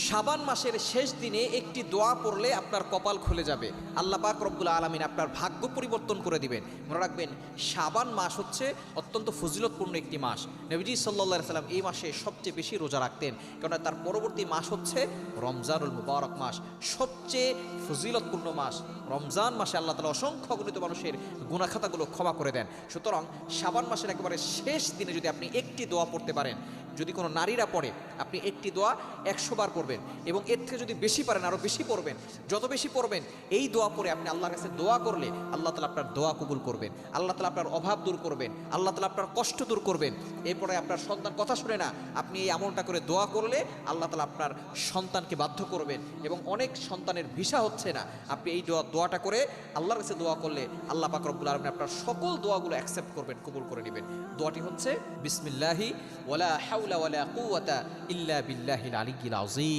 শাবান মাসের শেষ দিনে একটি দোয়া পড়লে আপনার কপাল খুলে যাবে, আল্লাহ পাক রব্বুল আলামিন আপনার ভাগ্য পরিবর্তন করে দিবেন। মনে রাখবেন, শাবান মাস হচ্ছে অত্যন্ত ফজিলতপূর্ণ একটি মাস। নবীজি সাল্লাল্লাহু আলাইহি সাল্লাম এই মাসে সবচেয়ে বেশি রোজা রাখতেন, কেননা তার পরবর্তী মাস হচ্ছে রমজানুল মুবারক মাস, সবচেয়ে ফজিলতপূর্ণ মাস। রমজান মাসে আল্লাহ তাআলা অসংখ্য অগণিত মানুষের গুনাহ খাতাগুলো ক্ষমা করে দেন। সুতরাং শাবান মাসের একেবারে শেষ দিনে যদি আপনি একটি দোয়া পড়তে পারেন, যদি কোনো নারীরা পড়ে আপনি একটি দোয়া 100 বার পড়বেন, এবং এর থেকে যদি বেশি পারেন আরও বেশি পড়বেন। যত বেশি পড়বেন এই দোয়া পড়ে আপনি আল্লাহর কাছে দোয়া করলে আল্লাহ তাআলা আপনার দোয়া কবুল করবেন, আল্লাহ তাআলা আপনার অভাব দূর করবেন, আল্লাহ তাআলা আপনার কষ্ট দূর করবেন। এরপরে আপনার সন্তান কথা শুনে না, আপনি এই আমলটা করে দোয়া করলে আল্লাহ তাআলা আপনার সন্তানকে বাধ্য করবেন। এবং অনেক সন্তানের ভিসা হচ্ছে না, আপনি এই দোয়াটা করে আল্লাহর কাছে দোয়া করলে আল্লাহ পাক রব্বুল আলামিন আপনার সকল দোয়াগুলো অ্যাকসেপ্ট করবেন, কবুল করে নেবেন। দোয়াটি হচ্ছে বিসমিল্লাহি ওয়ালা হাওলা ওয়ালা কুওয়াতা ইল্লা বিল্লাহিল আলিয়্যিল আযীম।